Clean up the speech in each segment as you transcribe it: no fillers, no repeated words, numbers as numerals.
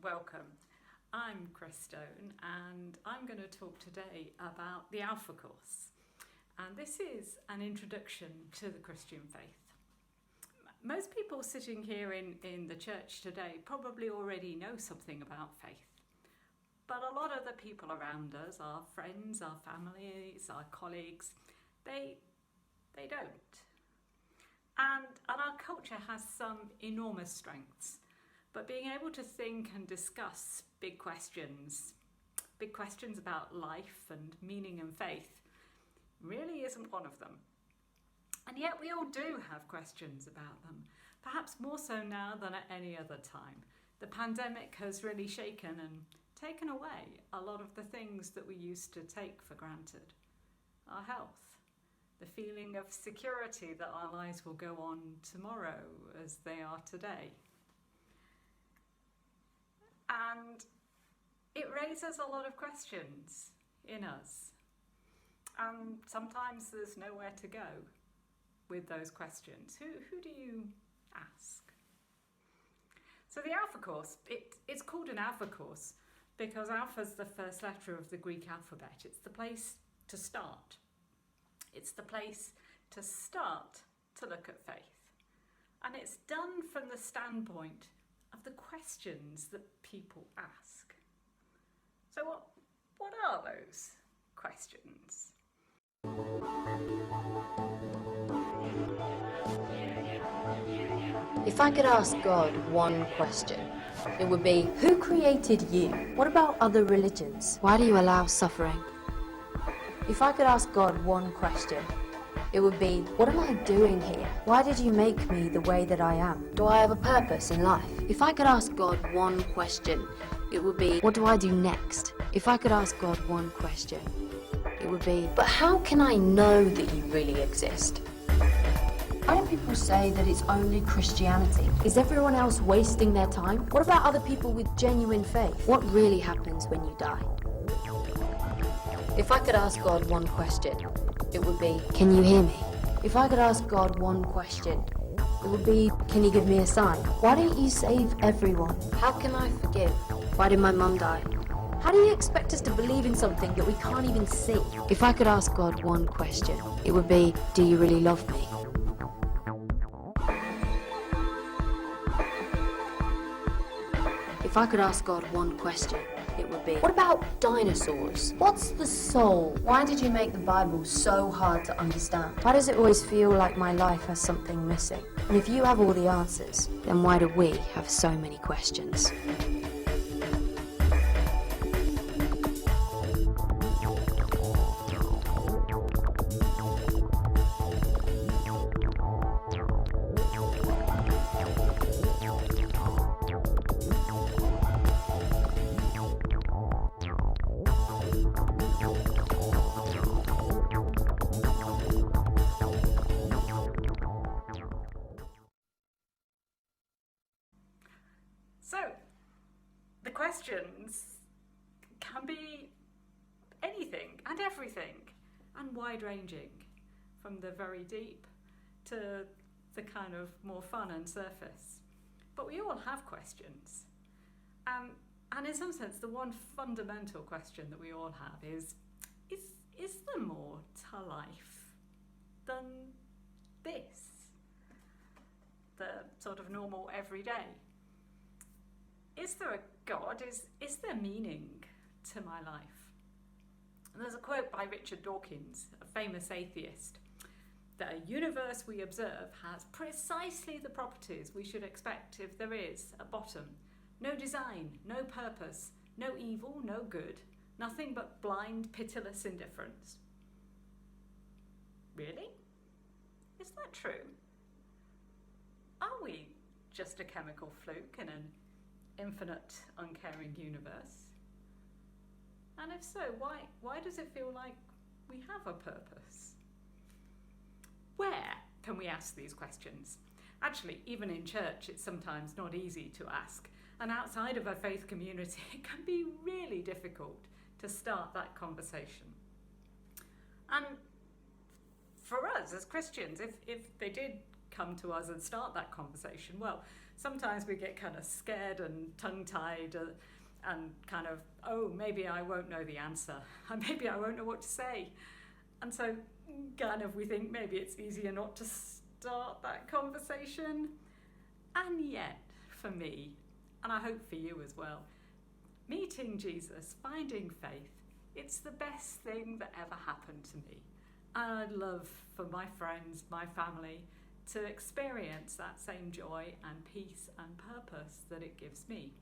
Welcome. I'm Chris Stone and I'm going to talk today about the Alpha Course. And this is an introduction to the Christian faith. Most people sitting here in the church today probably already know something about faith. But a lot of the people around us, our friends, our families, our colleagues, they don't. And our culture has some enormous strengths. But being able to think and discuss big questions about life and meaning and faith, really isn't one of them. And yet we all do have questions about them, perhaps more so now than at any other time. The pandemic has really shaken and taken away a lot of the things that we used to take for granted. Our health, the feeling of security that our lives will go on tomorrow as they are today. And it raises a lot of questions in us. And sometimes there's nowhere to go with those questions. Who do you ask? So the Alpha Course, it's called an Alpha Course because Alpha's the first letter of the Greek alphabet. It's the place to start. It's the place to start to look at faith. And it's done from the standpoint of the questions that people ask. So what are those questions? If I could ask God one question, it would be, who created you? What about other religions? Why do you allow suffering? If I could ask God one question, it would be, what am I doing here? Why did you make me the way that I am? Do I have a purpose in life? If I could ask God one question, it would be, what do I do next? If I could ask God one question, it would be, but how can I know that you really exist? Why do people say that it's only Christianity? Is everyone else wasting their time? What about other people with genuine faith? What really happens when you die? If I could ask God one question, it would be, can you hear me? If I could ask God one question, it would be, can you give me a sign? Why don't you save everyone? How can I forgive? Why did my mum die? How do you expect us to believe in something that we can't even see? If I could ask God one question, it would be, do you really love me? If I could ask God one question, it would be, what about dinosaurs? What's the soul? Why did you make the Bible so hard to understand? Why does it always feel like my life has something missing? And if you have all the answers, then why do we have so many questions? So, the questions can be anything and everything and wide-ranging, from the very deep to the kind of more fun and surface. But we all have questions. And in some sense, the one fundamental question that we all have is there more to life than this? The sort of normal everyday. Is there a God? Is there meaning to my life? And there's a quote by Richard Dawkins, a famous atheist, that a universe we observe has precisely the properties we should expect if there is a bottom. No design, no purpose, no evil, no good, nothing but blind, pitiless indifference. Really? Is that true? Are we just a chemical fluke in an infinite, uncaring universe? And if so, why does it feel like we have a purpose? Where can we ask these questions? Actually, even in church, it's sometimes not easy to ask. And outside of a faith community, it can be really difficult to start that conversation. And for us as Christians, if they did come to us and start that conversation, well, sometimes we get kind of scared and tongue-tied and kind of, oh, maybe I won't know the answer, and maybe I won't know what to say. And so kind of we think maybe it's easier not to start that conversation. And yet, for me, and I hope for you as well, meeting Jesus, finding faith, it's the best thing that ever happened to me. And I'd love for my friends, my family, to experience that same joy and peace and purpose that it gives me.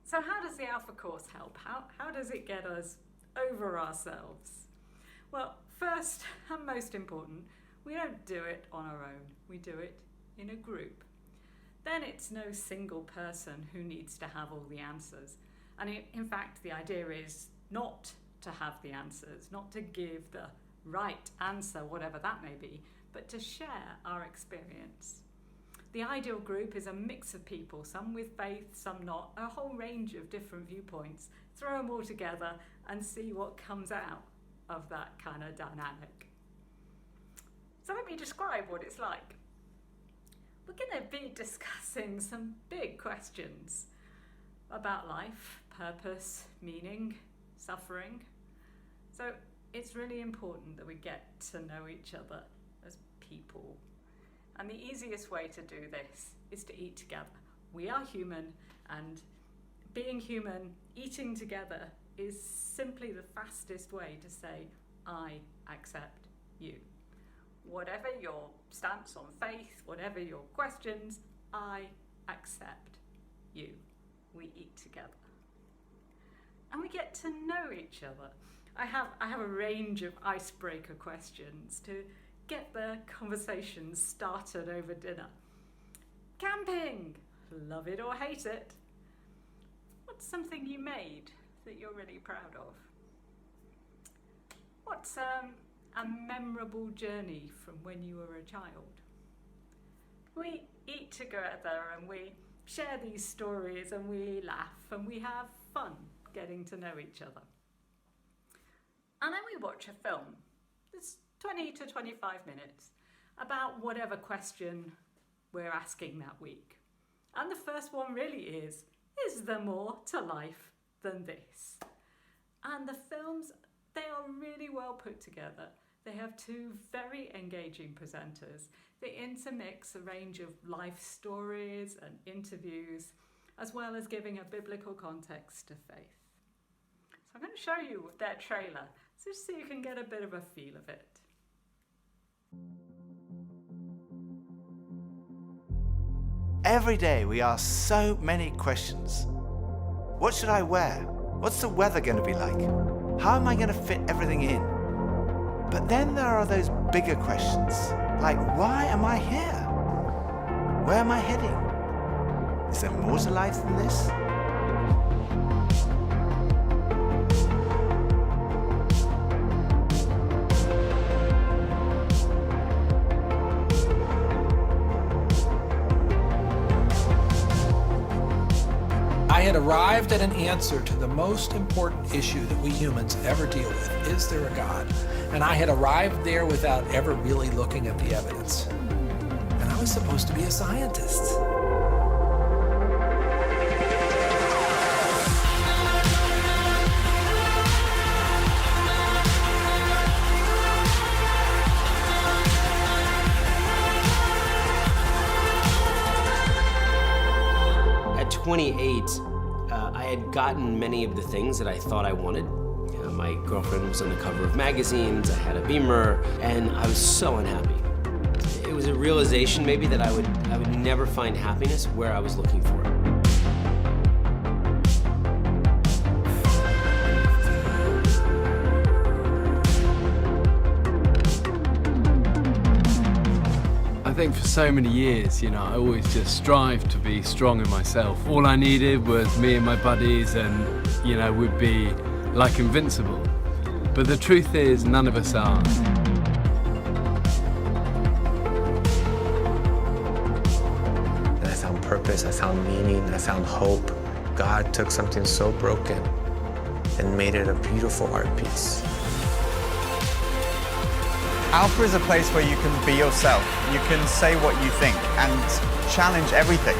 So how does the Alpha Course help? How does it get us over ourselves? Well, first and most important, we don't do it on our own. We do it in a group. Then it's no single person who needs to have all the answers. And in fact, the idea is not to have the answers, not to give the right answer, whatever that may be, but to share our experience. The ideal group is a mix of people, some with faith, some not, a whole range of different viewpoints. Throw them all together and see what comes out of that kind of dynamic. So let me describe what it's like. We're going to be discussing some big questions about life, purpose, meaning, suffering. So it's really important that we get to know each other as people. And the easiest way to do this is to eat together. We are human, and being human, eating together is simply the fastest way to say, I accept you. Whatever your stance on faith, whatever your questions, I accept you. We eat together. And we get to know each other. I have a range of icebreaker questions to get the conversation started over dinner. Camping, love it or hate it? What's something you made that you're really proud of? What's a memorable journey from when you were a child? We eat together and we share these stories and we laugh and we have fun getting to know each other. And then we watch a film. It's 20 to 25 minutes about whatever question we're asking that week. And the first one really is there more to life than this? And the films, they are really well put together. They have two very engaging presenters. They intermix a range of life stories and interviews, as well as giving a biblical context to faith. So I'm going to show you their trailer, just so you can get a bit of a feel of it. Every day we ask so many questions. What should I wear? What's the weather going to be like? How am I going to fit everything in? But then there are those bigger questions, like why am I here? Where am I heading? Is there more to life than this? I had arrived at an answer to the most important issue that we humans ever deal with. Is there a God? And I had arrived there without ever really looking at the evidence. And I was supposed to be a scientist. At 28, I had gotten many of the things that I thought I wanted. My girlfriend was on the cover of magazines, I had a Beamer, and I was so unhappy. It was a realization maybe that I would never find happiness where I was looking for it. I think for so many years, I always just strived to be strong in myself. All I needed was me and my buddies and, we'd be like invincible. But the truth is, none of us are. And I found purpose, I found meaning, I found hope. God took something so broken and made it a beautiful art piece. Alpha is a place where you can be yourself. You can say what you think and challenge everything.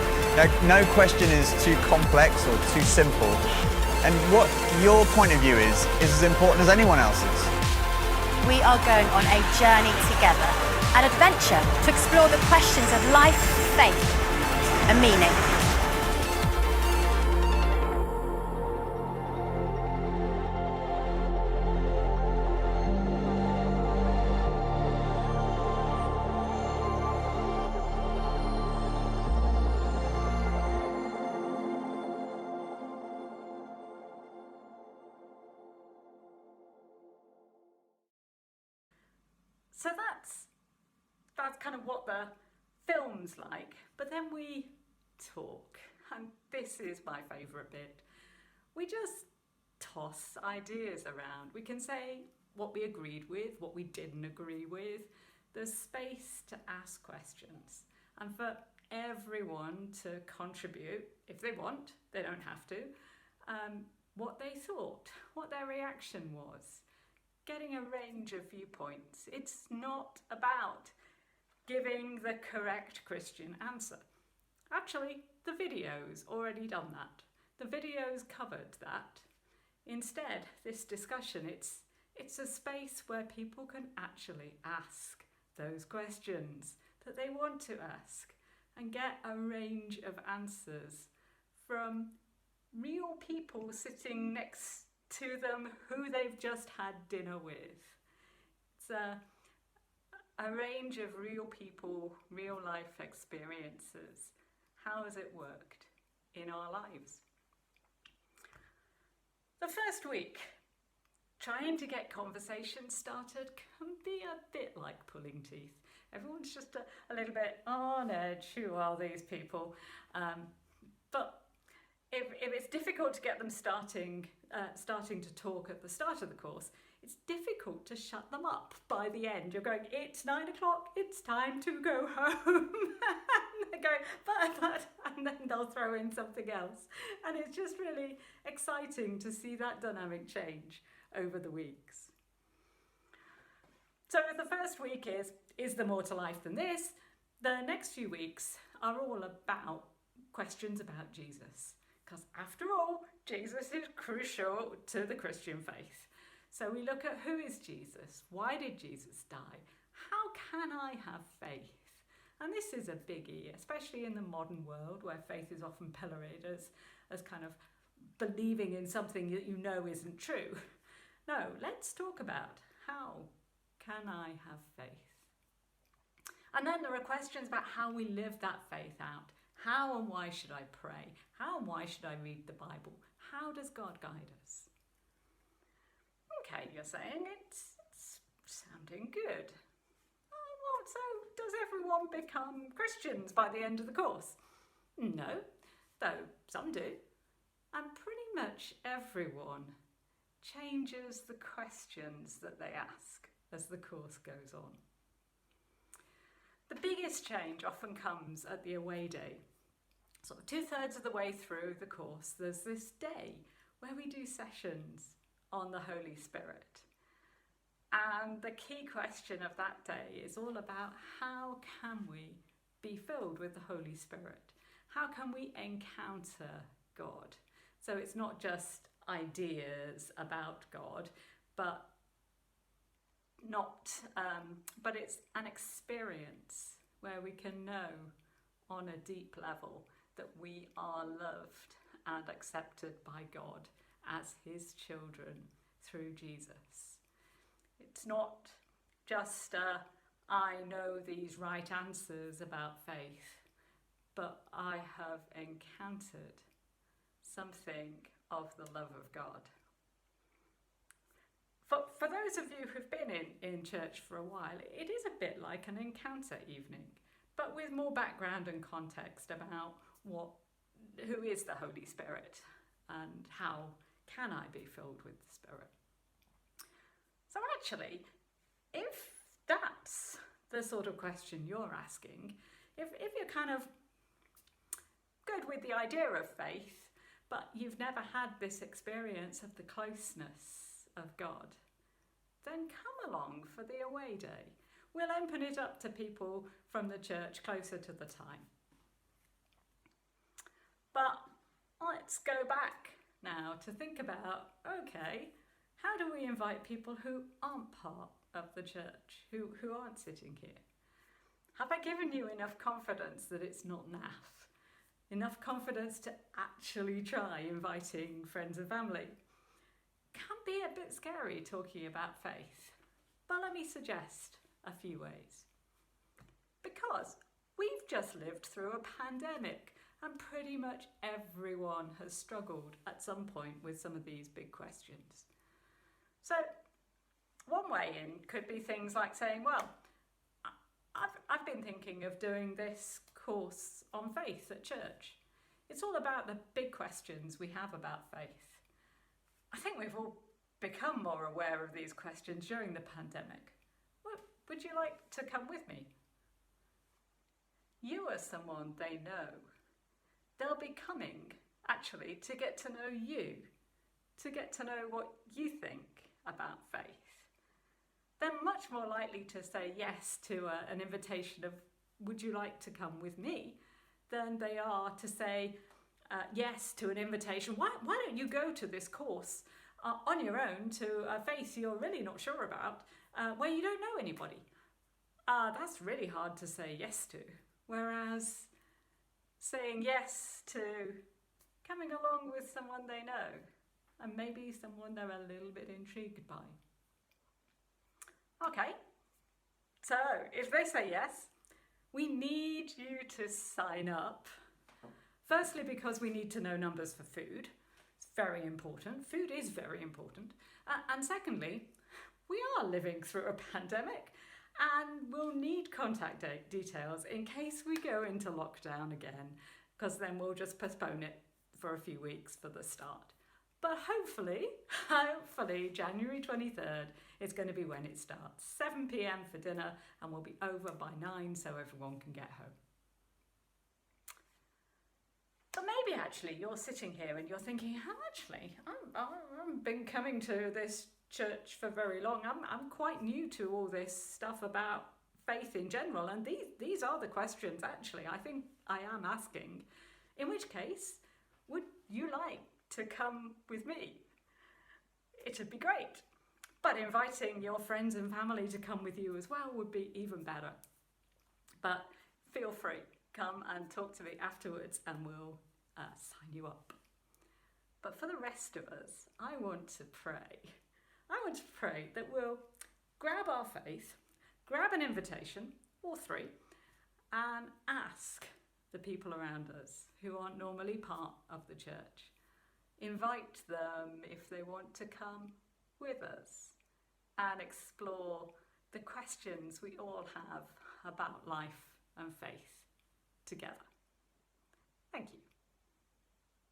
No question is too complex or too simple. And what your point of view is as important as anyone else's. We are going on a journey together, an adventure to explore the questions of life, faith, and meaning. So that's kind of what the film's like, but then we talk, and this is my favourite bit. We just toss ideas around. We can say what we agreed with, what we didn't agree with. There's space to ask questions, and for everyone to contribute, if they want, they don't have to, what they thought, what their reaction was. Getting a range of viewpoints. It's not about giving the correct Christian answer. Actually, the video's already done that. The video's covered that. Instead, this discussion, it's a space where people can actually ask those questions that they want to ask and get a range of answers from real people sitting next to them who they've just had dinner with. It's a range of real people, real life experiences. How has it worked in our lives? The first week, trying to get conversations started can be a bit like pulling teeth. Everyone's just a little bit on edge. Who are these people? But if it's difficult to get them starting to talk at the start of the course, it's difficult to shut them up by the end. You're going, it's 9 o'clock, it's time to go home. And they're going, but, and then they'll throw in something else. And it's just really exciting to see that dynamic change over the weeks. So the first week is there more to life than this? The next few weeks are all about questions about Jesus. Because after all, Jesus is crucial to the Christian faith. So we look at who is Jesus? Why did Jesus die? How can I have faith? And this is a biggie, especially in the modern world where faith is often pilloried as kind of believing in something that you know isn't true. No, let's talk about how can I have faith? And then there are questions about how we live that faith out. How and why should I pray? How and why should I read the Bible? How does God guide us? Okay, you're saying it's sounding good. Well, so does everyone become Christians by the end of the course? No, though some do. And pretty much everyone changes the questions that they ask as the course goes on. The biggest change often comes at the away day. Sort of 2/3 of the way through the course, there's this day where we do sessions on the Holy Spirit. And the key question of that day is all about how can we be filled with the Holy Spirit? How can we encounter God? So it's not just ideas about God, but it's an experience where we can know on a deep level that we are loved and accepted by God as his children through Jesus. It's not just I know these right answers about faith, but I have encountered something of the love of God. For those of you who've been in church for a while, it is a bit like an encounter evening, but with more background and context about who is the Holy Spirit and how can I be filled with the Spirit. So actually, if that's the sort of question you're asking, if you're kind of good with the idea of faith, but you've never had this experience of the closeness of God, then come along for the away day we'll open it up to people from the church closer to the time. But let's go back now to think about, okay, how do we invite people who aren't part of the church, who aren't sitting here? Have I given you enough confidence that it's not naff? Enough confidence to actually try inviting friends and family? Can be a bit scary talking about faith, but let me suggest a few ways. Because we've just lived through a pandemic, and pretty much everyone has struggled at some point with some of these big questions. So one way in could be things like saying, well, I've been thinking of doing this course on faith at church. It's all about the big questions we have about faith. I think we've all become more aware of these questions during the pandemic. Would you like to come with me? You are someone they know. They'll be coming, actually, to get to know you, to get to know what you think about faith. They're much more likely to say yes to an invitation of, would you like to come with me, than they are to say yes to an invitation. Why don't you go to this course on your own to a faith you're really not sure about, where you don't know anybody? That's really hard to say yes to. Whereas saying yes to coming along with someone they know, and maybe someone they're a little bit intrigued by. Okay, so if they say yes, we need you to sign up. Firstly, because we need to know numbers for food. It's very important. Food is very important. And secondly, we are living through a pandemic and we'll need contact details in case we go into lockdown again, because then we'll just postpone it for a few weeks for the start. But hopefully, January 23rd is going to be when it starts. 7 p.m. for dinner, and we'll be over by 9 so everyone can get home. But maybe actually you're sitting here and you're thinking, I haven't been coming to this church for very long. I'm quite new to all this stuff about faith in general, and these are the questions actually I think I am asking. In which case, would you like to come with me? It'd be great. But inviting your friends and family to come with you as well would be even better. But feel free, come and talk to me afterwards and we'll sign you up. But for the rest of us, I want to pray. I want to pray that we'll grab our faith, grab an invitation, or 3, and ask the people around us who aren't normally part of the church. Invite them if they want to come with us and explore the questions we all have about life and faith together. Thank you.